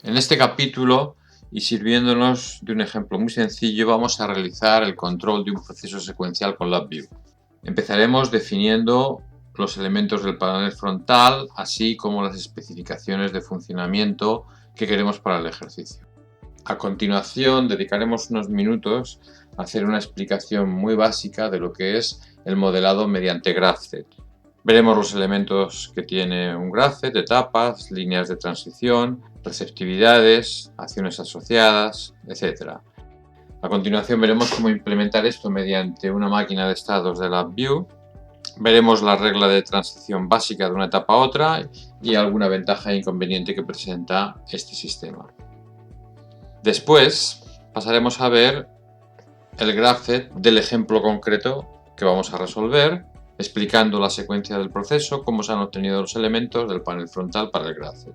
En este capítulo, y sirviéndonos de un ejemplo muy sencillo, vamos a realizar el control de un proceso secuencial con LabVIEW. Empezaremos definiendo los elementos del panel frontal, así como las especificaciones de funcionamiento que queremos para el ejercicio. A continuación, dedicaremos unos minutos a hacer una explicación muy básica de lo que es el modelado mediante GraphZ. Veremos los elementos que tiene un GraphZ, etapas, líneas de transición, receptividades, acciones asociadas, etc. A continuación veremos cómo implementar esto mediante una máquina de estados de LabVIEW. Veremos la regla de transición básica de una etapa a otra y alguna ventaja e inconveniente que presenta este sistema. Después pasaremos a ver el GraphZ del ejemplo concreto que vamos a resolver, explicando la secuencia del proceso, cómo se han obtenido los elementos del panel frontal para el GraphZ.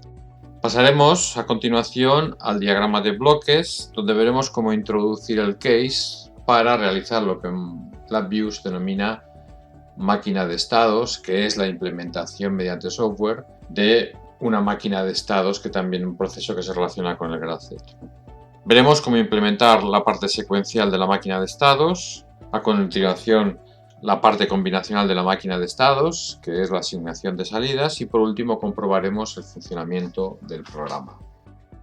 Pasaremos a continuación al diagrama de bloques, donde veremos cómo introducir el case para realizar lo que en LabVIEW se denomina máquina de estados, que es la implementación mediante software de una máquina de estados, que también es un proceso que se relaciona con el GraphZ. Veremos cómo implementar la parte secuencial de la máquina de estados, a continuación la parte combinacional de la máquina de estados, que es la asignación de salidas, y por último comprobaremos el funcionamiento del programa.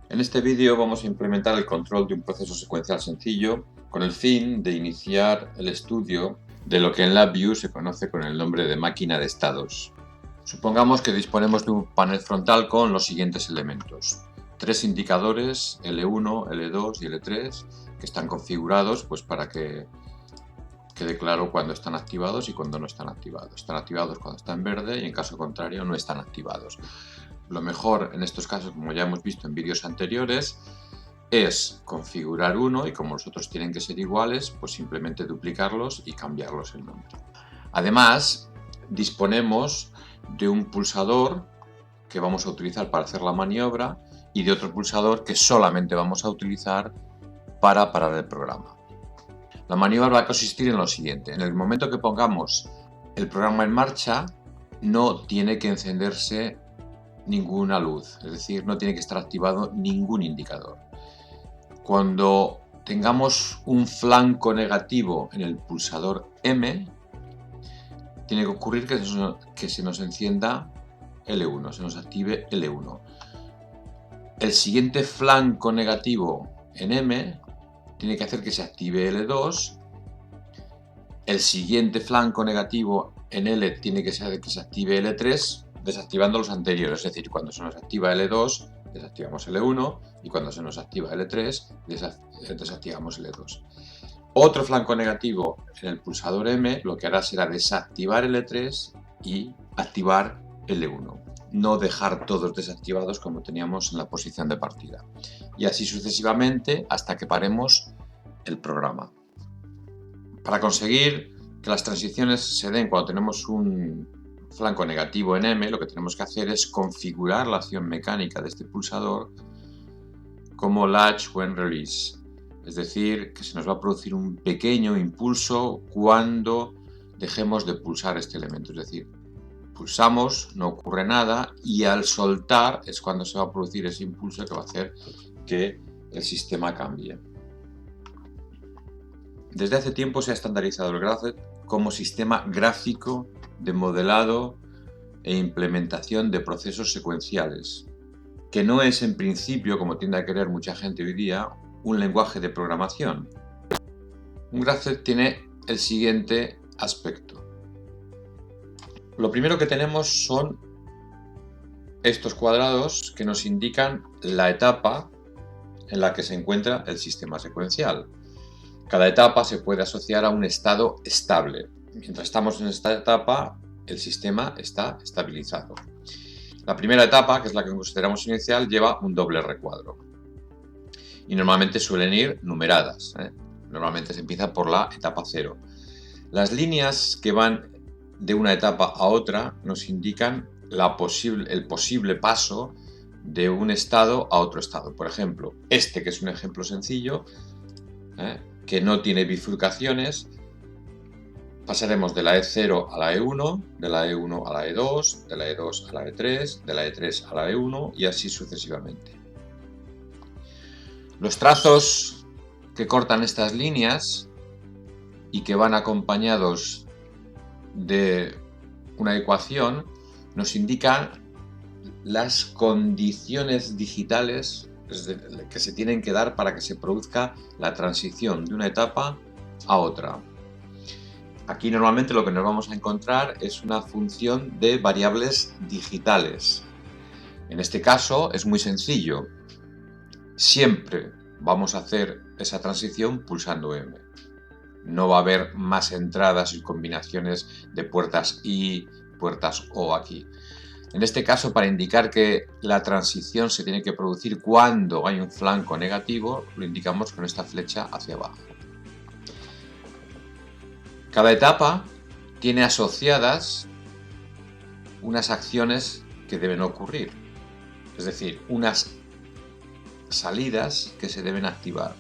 En este vídeo vamos a implementar el control de un proceso secuencial sencillo con el fin de iniciar el estudio de lo que en LabVIEW se conoce con el nombre de máquina de estados. Supongamos que disponemos de un panel frontal con los siguientes elementos. 3 indicadores, L1, L2 y L3, que están configurados pues, para que quede claro cuándo están activados y cuándo no están activados. Están activados cuando están en verde y en caso contrario no están activados. Lo mejor en estos casos, como ya hemos visto en vídeos anteriores, es configurar uno y como los otros tienen que ser iguales, pues simplemente duplicarlos y cambiarlos el nombre. Además, disponemos de un pulsador que vamos a utilizar para hacer la maniobra y de otro pulsador que solamente vamos a utilizar para parar el programa. La maniobra va a consistir en lo siguiente: en el momento que pongamos el programa en marcha, no tiene que encenderse ninguna luz, es decir, no tiene que estar activado ningún indicador. Cuando tengamos un flanco negativo en el pulsador M, tiene que ocurrir que se nos encienda L1, se nos active L1. El siguiente flanco negativo en M tiene que hacer que se active L2. El siguiente flanco negativo en L tiene que hacer que se active L3, desactivando los anteriores. Es decir, cuando se nos activa L2, desactivamos L1 y cuando se nos activa L3, desactivamos L2. Otro flanco negativo en el pulsador M lo que hará será desactivar L3 y activar L1. No dejar todos desactivados como teníamos en la posición de partida. Y así sucesivamente hasta que paremos el programa. Para conseguir que las transiciones se den cuando tenemos un flanco negativo en M, lo que tenemos que hacer es configurar la acción mecánica de este pulsador como latch when release. Es decir, que se nos va a producir un pequeño impulso cuando dejemos de pulsar este elemento. Es decir, pulsamos, no ocurre nada y al soltar es cuando se va a producir ese impulso que va a hacer que el sistema cambie. Desde hace tiempo se ha estandarizado el GraphZ como sistema gráfico de modelado e implementación de procesos secuenciales, que no es en principio, como tiende a querer mucha gente hoy día, un lenguaje de programación. Un GraphZ tiene el siguiente aspecto. Lo primero que tenemos son estos cuadrados que nos indican la etapa en la que se encuentra el sistema secuencial. Cada etapa se puede asociar a un estado estable. Mientras estamos en esta etapa, el sistema está estabilizado. La primera etapa, que es la que consideramos inicial, lleva un doble recuadro. Y normalmente suelen ir numeradas. Normalmente se empieza por la etapa 0. Las líneas que van de una etapa a otra nos indican el posible paso de un estado a otro estado. Por ejemplo, este que es un ejemplo sencillo, que no tiene bifurcaciones, pasaremos de la E0 a la E1, de la E1 a la E2, de la E2 a la E3, de la E3 a la E1 y así sucesivamente. Los trazos que cortan estas líneas y que van acompañados de una ecuación nos indican las condiciones digitales que se tienen que dar para que se produzca la transición de una etapa a otra. Aquí normalmente lo que nos vamos a encontrar es una función de variables digitales. En este caso es muy sencillo. Siempre vamos a hacer esa transición pulsando M. No va a haber más entradas y combinaciones de puertas I, puertas O aquí. En este caso, para indicar que la transición se tiene que producir cuando hay un flanco negativo, lo indicamos con esta flecha hacia abajo. Cada etapa tiene asociadas unas acciones que deben ocurrir, es decir, unas salidas que se deben activar.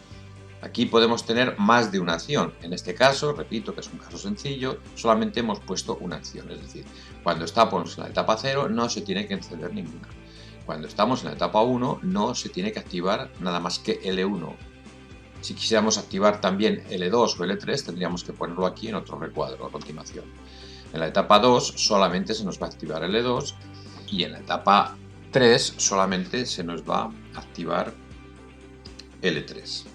Aquí podemos tener más de una acción. En este caso, repito que es un caso sencillo, solamente hemos puesto una acción. Es decir, cuando estamos en la etapa 0 no se tiene que encender ninguna. Cuando estamos en la etapa 1 no se tiene que activar nada más que L1. Si quisiéramos activar también L2 o L3 tendríamos que ponerlo aquí en otro recuadro a continuación. En la etapa 2 solamente se nos va a activar L2 y en la etapa 3 solamente se nos va a activar L3.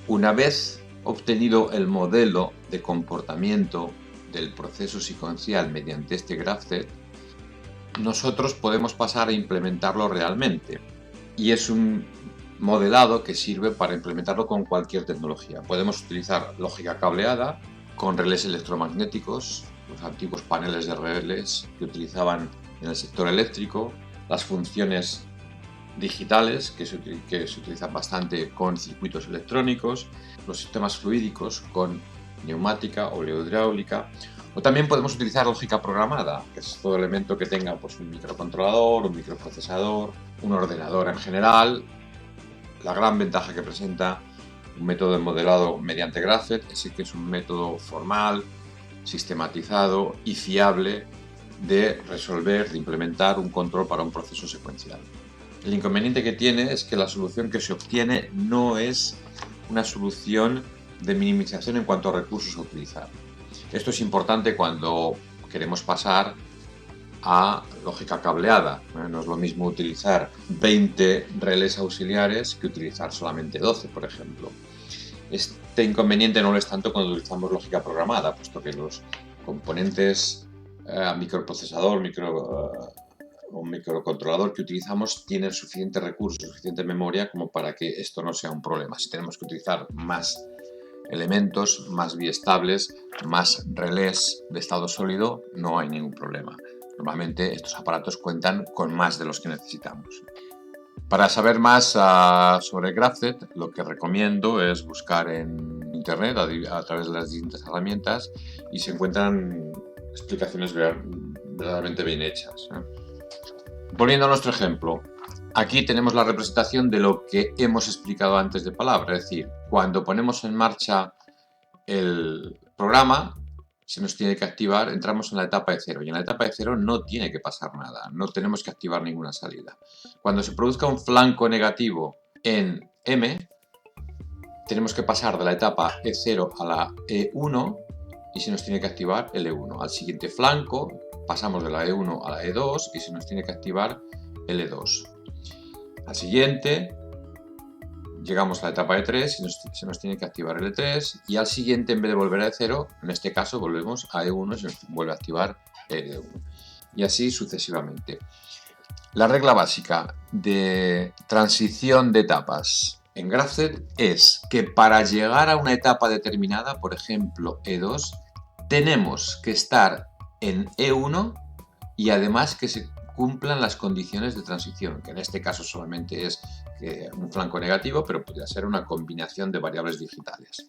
Una vez obtenido el modelo de comportamiento del proceso secuencial mediante este GraphZ, nosotros podemos pasar a implementarlo realmente. Y es un modelado que sirve para implementarlo con cualquier tecnología. Podemos utilizar lógica cableada con relés electromagnéticos, los antiguos paneles de relés que utilizaban en el sector eléctrico, las funciones digitales que se utilizan bastante con circuitos electrónicos, los sistemas fluídicos con neumática o hidráulica, o también podemos utilizar lógica programada, que es todo elemento que tenga pues, un microcontrolador, un microprocesador, un ordenador en general. La gran ventaja que presenta un método de modelado mediante GraphZ es que es un método formal, sistematizado y fiable de resolver, de implementar un control para un proceso secuencial. El inconveniente que tiene es que la solución que se obtiene no es una solución de minimización en cuanto a recursos a utilizar. Esto es importante cuando queremos pasar a lógica cableada. No es lo mismo utilizar 20 relés auxiliares que utilizar solamente 12, por ejemplo. Este inconveniente no lo es tanto cuando utilizamos lógica programada, puesto que los componentes microprocesador, un microcontrolador que utilizamos tiene suficiente recursos, suficiente memoria como para que esto no sea un problema. Si tenemos que utilizar más elementos, más biestables, más relés de estado sólido, no hay ningún problema. Normalmente estos aparatos cuentan con más de los que necesitamos. Para saber más sobre GraphZ, lo que recomiendo es buscar en internet a través de las distintas herramientas y se encuentran explicaciones verdaderamente bien hechas. Volviendo a nuestro ejemplo, aquí tenemos la representación de lo que hemos explicado antes de palabra, es decir, cuando ponemos en marcha el programa, se nos tiene que activar, entramos en la etapa de 0 y en la etapa de 0 no tiene que pasar nada, no tenemos que activar ninguna salida. Cuando se produzca un flanco negativo en M, tenemos que pasar de la etapa E0 a la E1 y se nos tiene que activar el E1. Al siguiente flanco pasamos de la E1 a la E2 y se nos tiene que activar el E2. Al siguiente llegamos a la etapa de 3 y se nos tiene que activar el E3 y al siguiente, en vez de volver a E0, en este caso volvemos a E1 y se nos vuelve a activar el E1. Y así sucesivamente. La regla básica de transición de etapas en GraphZ es que para llegar a una etapa determinada, por ejemplo E2, tenemos que estar en E1 y además que se cumplan las condiciones de transición, que en este caso solamente es un flanco negativo, pero podría ser una combinación de variables digitales.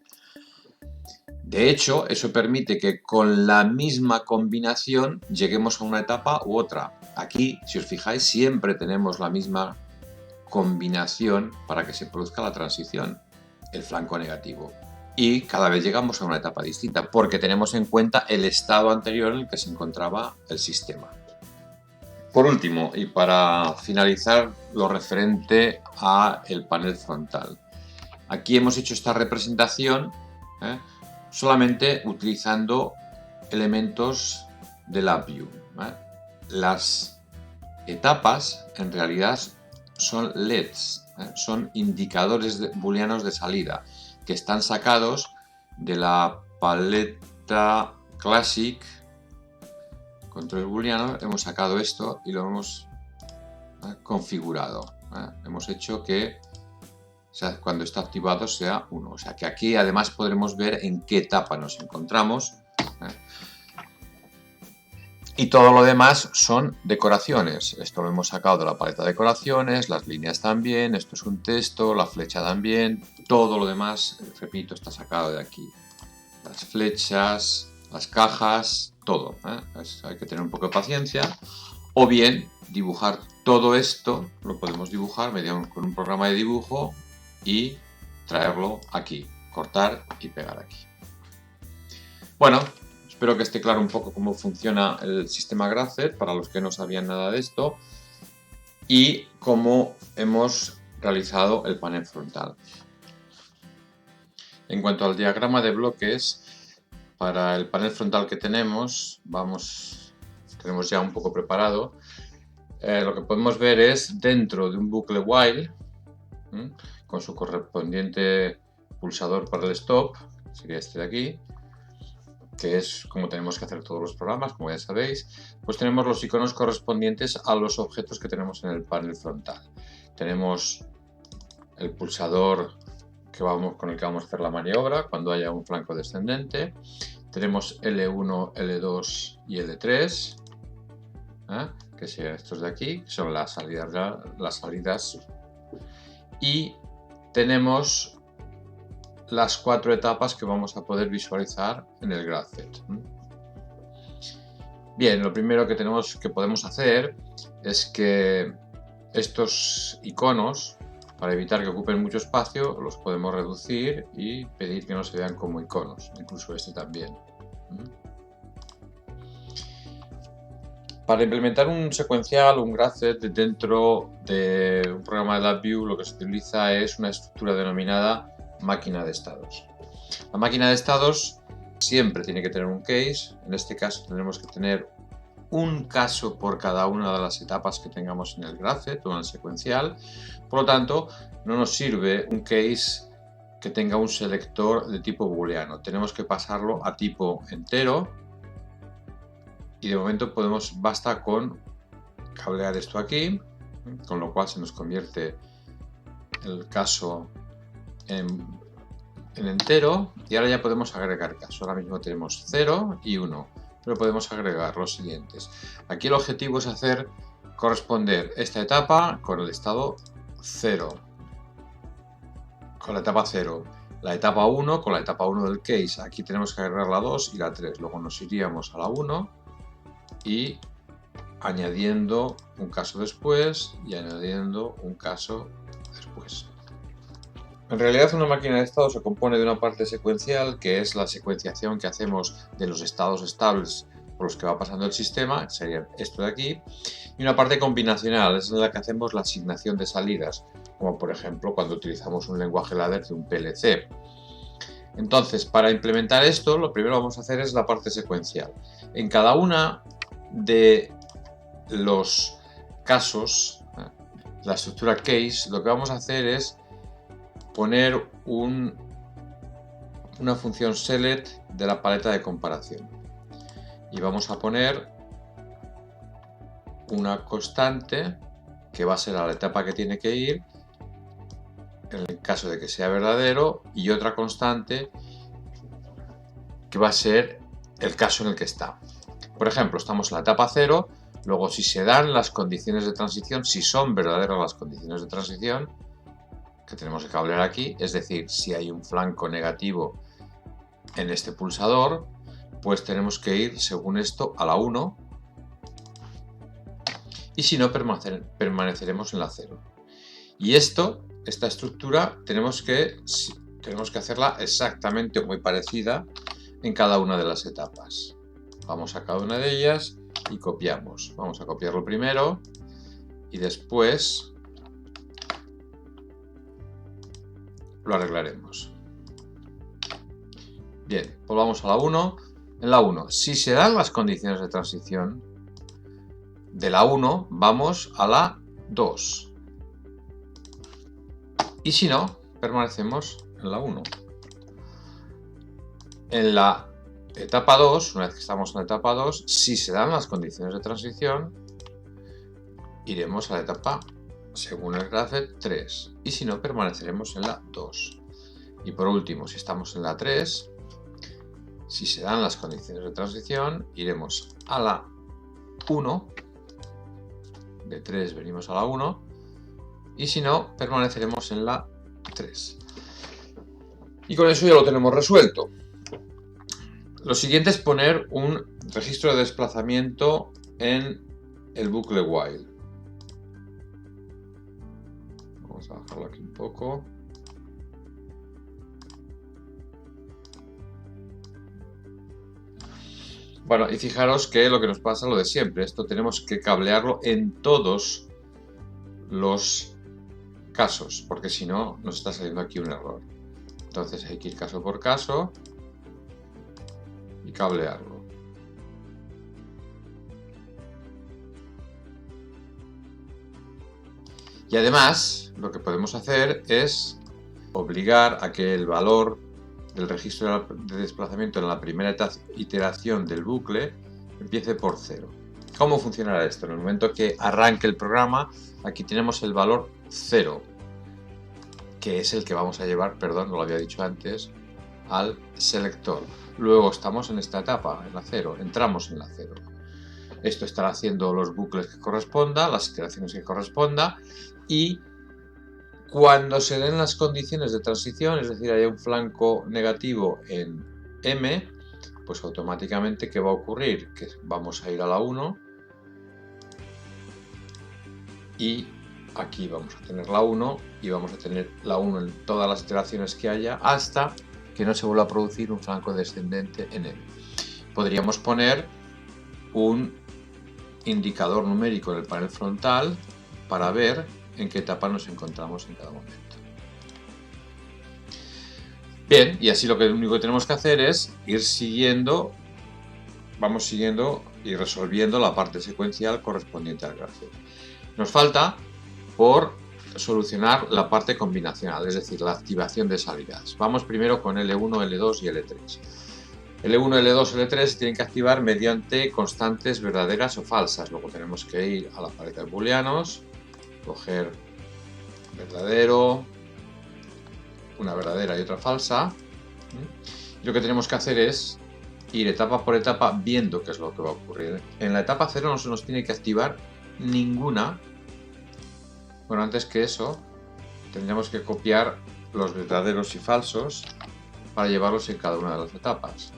De hecho, eso permite que con la misma combinación lleguemos a una etapa u otra. Aquí, si os fijáis, siempre tenemos la misma combinación para que se produzca la transición, el flanco negativo. Y cada vez llegamos a una etapa distinta, porque tenemos en cuenta el estado anterior en el que se encontraba el sistema. Por último, y para finalizar, lo referente a el panel frontal. Aquí hemos hecho esta representación solamente utilizando elementos de LabVIEW. Las etapas en realidad son LEDs, son indicadores booleanos de salida que están sacados de la paleta Classic control booleano. Hemos sacado esto y lo hemos configurado. Hemos hecho que cuando está activado sea 1. O sea que aquí además podremos ver en qué etapa nos encontramos. Y todo lo demás son decoraciones. Esto lo hemos sacado de la paleta de decoraciones, las líneas también, esto es un texto, la flecha también. Todo lo demás, repito, está sacado de aquí. Las flechas, las cajas, todo. Hay que tener un poco de paciencia. O bien dibujar todo esto, lo podemos dibujar con un programa de dibujo y traerlo aquí, cortar y pegar aquí. Bueno, espero que esté claro un poco cómo funciona el sistema Graphed para los que no sabían nada de esto y cómo hemos realizado el panel frontal. En cuanto al diagrama de bloques, para el panel frontal que tenemos ya un poco preparado. Lo que podemos ver es dentro de un bucle while con su correspondiente pulsador para el stop, sería este de aquí, que es como tenemos que hacer todos los programas, como ya sabéis. Pues tenemos los iconos correspondientes a los objetos que tenemos en el panel frontal. Tenemos el pulsador con el que vamos a hacer la maniobra cuando haya un flanco descendente. Tenemos L1, L2 y L3, que serían estos de aquí, que son las salidas. Y tenemos las 4 etapas que vamos a poder visualizar en el Graphed. Bien, lo primero que podemos hacer es que estos iconos, para evitar que ocupen mucho espacio, los podemos reducir y pedir que no se vean como iconos, incluso este también. Para implementar un secuencial o un Graphed dentro de un programa de LabVIEW, lo que se utiliza es una estructura denominada máquina de estados. La máquina de estados siempre tiene que tener un case. En este caso tendremos que tener un caso por cada una de las etapas que tengamos en el Graphed o en el secuencial. Por lo tanto, no nos sirve un case que tenga un selector de tipo booleano. Tenemos que pasarlo a tipo entero. Y de momento basta con cablear esto aquí, con lo cual se nos convierte el caso en entero. Y ahora ya podemos agregar casos. Ahora mismo tenemos 0 y 1, pero podemos agregar los siguientes. Aquí el objetivo es hacer corresponder esta etapa con el estado 0, con la etapa 0. La etapa 1 con la etapa 1 del case. Aquí tenemos que agregar la 2 y la 3. Luego nos iríamos a la 1. Y añadiendo un caso después y añadiendo un caso después. En realidad una máquina de estado se compone de una parte secuencial, que es la secuenciación que hacemos de los estados estables por los que va pasando el sistema, sería esto de aquí, y una parte combinacional, es en la que hacemos la asignación de salidas, como por ejemplo cuando utilizamos un lenguaje ladder de un PLC. Entonces, para implementar esto, lo primero que vamos a hacer es la parte secuencial. En cada una de los casos, la estructura case, lo que vamos a hacer es poner una función select de la paleta de comparación y vamos a poner una constante que va a ser a la etapa que tiene que ir en el caso de que sea verdadero y otra constante que va a ser el caso en el que está. Por ejemplo, estamos en la etapa 0, luego si se dan las condiciones de transición, si son verdaderas las condiciones de transición, que tenemos que cablear aquí, es decir, si hay un flanco negativo en este pulsador, pues tenemos que ir según esto a la 1 y si no permaneceremos en la 0. Y esta estructura tenemos que hacerla exactamente o muy parecida en cada una de las etapas. Vamos a cada una de ellas y copiamos. Vamos a copiarlo primero y después lo arreglaremos. Bien, volvamos a la 1. En la 1, si se dan las condiciones de transición, de la 1 vamos a la 2. Y si no, permanecemos en la 1. En la etapa 2, una vez que estamos en la etapa 2, si se dan las condiciones de transición, iremos a la etapa, según el Graphed, 3. Y si no, permaneceremos en la 2. Y por último, si estamos en la 3, si se dan las condiciones de transición, iremos a la 1. De 3 venimos a la 1. Y si no, permaneceremos en la 3. Y con eso ya lo tenemos resuelto. Lo siguiente es poner un registro de desplazamiento en el bucle while. Vamos a bajarlo aquí un poco. Bueno, y fijaros que lo que nos pasa lo de siempre. Esto tenemos que cablearlo en todos los casos, porque si no nos está saliendo aquí un error. Entonces hay que ir caso por caso y cablearlo. Y además lo que podemos hacer es obligar a que el valor del registro de desplazamiento en la primera iteración del bucle empiece por 0. ¿Cómo funcionará esto? En el momento que arranque el programa, aquí tenemos el valor 0, que es el que vamos a llevar, perdón, no lo había dicho antes, al selector. Luego estamos en esta etapa, en la 0, entramos en la 0. Esto estará haciendo los bucles que corresponda, las iteraciones que corresponda, y cuando se den las condiciones de transición, es decir, haya un flanco negativo en M, pues automáticamente, ¿qué va a ocurrir? Que vamos a ir a la 1 y aquí vamos a tener la 1 y vamos a tener la 1 en todas las iteraciones que haya hasta que no se vuelva a producir un flanco descendente en M. Podríamos poner un indicador numérico en el panel frontal para ver en qué etapa nos encontramos en cada momento. Bien, y así lo único que tenemos que hacer es ir siguiendo, vamos siguiendo y resolviendo la parte secuencial correspondiente al Graphed. Nos falta por solucionar la parte combinacional, es decir, la activación de salidas. Vamos primero con L1, L2 y L3. L1, L2, L3 se tienen que activar mediante constantes verdaderas o falsas. Luego tenemos que ir a la pareja de booleanos, coger verdadero, una verdadera y otra falsa. Y lo que tenemos que hacer es ir etapa por etapa viendo qué es lo que va a ocurrir. En la etapa 0 no se nos tiene que activar ninguna. Bueno, antes que eso, tendríamos que copiar los verdaderos y falsos para llevarlos en cada una de las etapas.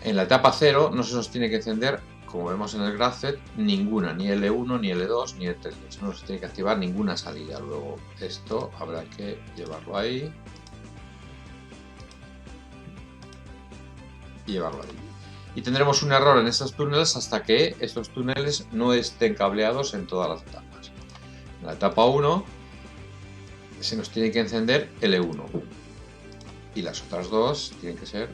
En la etapa 0 no se nos tiene que encender, como vemos en el Graphed, ninguna, ni L1, ni L2, ni L3. No se tiene que activar ninguna salida. Luego esto habrá que llevarlo ahí y llevarlo ahí. Y tendremos un error en estos túneles hasta que estos túneles no estén cableados en todas las etapas. En la etapa 1 se nos tiene que encender L1 y las otras dos tienen que ser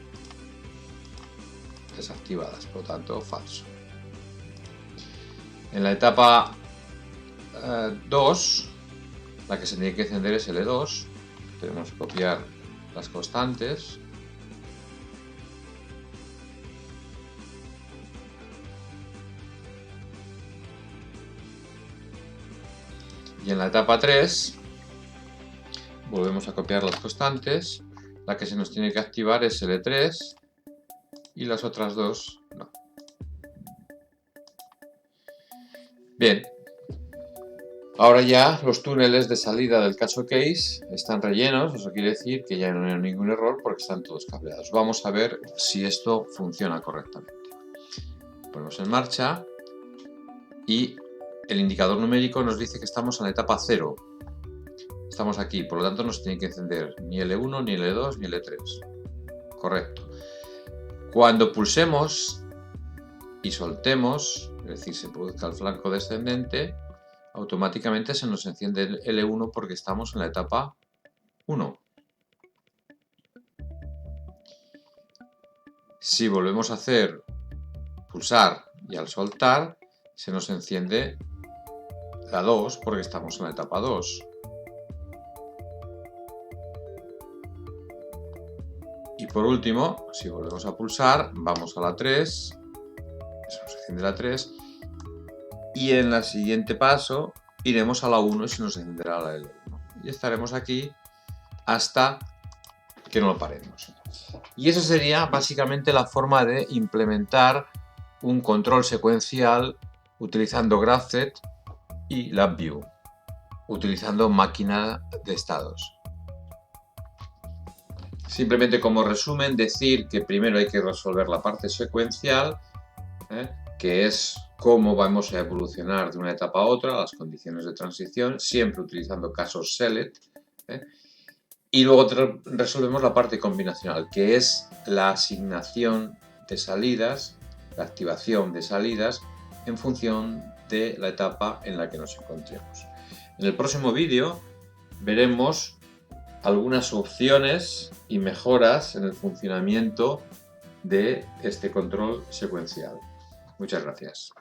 desactivadas, por lo tanto falso. En la etapa 2 la que se tiene que encender es L2. Tenemos que copiar las constantes. Y en la etapa 3 volvemos a copiar las constantes. La que se nos tiene que activar es L3 y las otras dos no. Bien, ahora ya los túneles de salida del caso case están rellenos, eso quiere decir que ya no hay ningún error porque están todos cableados. Vamos a ver si esto funciona correctamente. Ponemos en marcha y el indicador numérico nos dice que estamos en la etapa 0. Estamos aquí, por lo tanto no se tiene que encender ni L1, ni L2, ni L3. Correcto. Cuando pulsemos y soltemos, es decir, se produzca el flanco descendente, automáticamente se nos enciende el L1 porque estamos en la etapa 1. Si volvemos a hacer pulsar y al soltar, se nos enciende la 2 porque estamos en la etapa 2. Y por último, si volvemos a pulsar, vamos a la 3, se nos enciende la 3, y en el siguiente paso iremos a la 1 y se nos encenderá la L1. Y estaremos aquí hasta que no lo paremos. Y esa sería básicamente la forma de implementar un control secuencial utilizando GraphZet y LabVIEW, utilizando máquina de estados. Simplemente como resumen, decir que primero hay que resolver la parte secuencial, que es cómo vamos a evolucionar de una etapa a otra, las condiciones de transición, siempre utilizando casos select. Y luego resolvemos la parte combinacional, que es la asignación de salidas, la activación de salidas en función de la etapa en la que nos encontremos. En el próximo vídeo veremos algunas opciones y mejoras en el funcionamiento de este control secuencial. Muchas gracias.